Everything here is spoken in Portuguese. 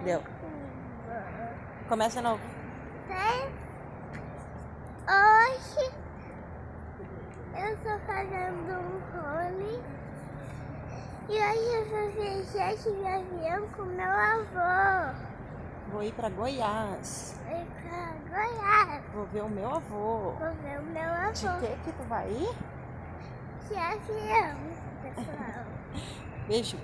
Deu. Começa de novo. Hoje eu estou fazendo um role e hoje eu vou viajar de avião com meu avô. Vou ir pra Goiás. Vou ir pra Goiás. Vou ver o meu avô. Vou ver o meu avô. De que tu vai ir? De avião, pessoal. Beijo.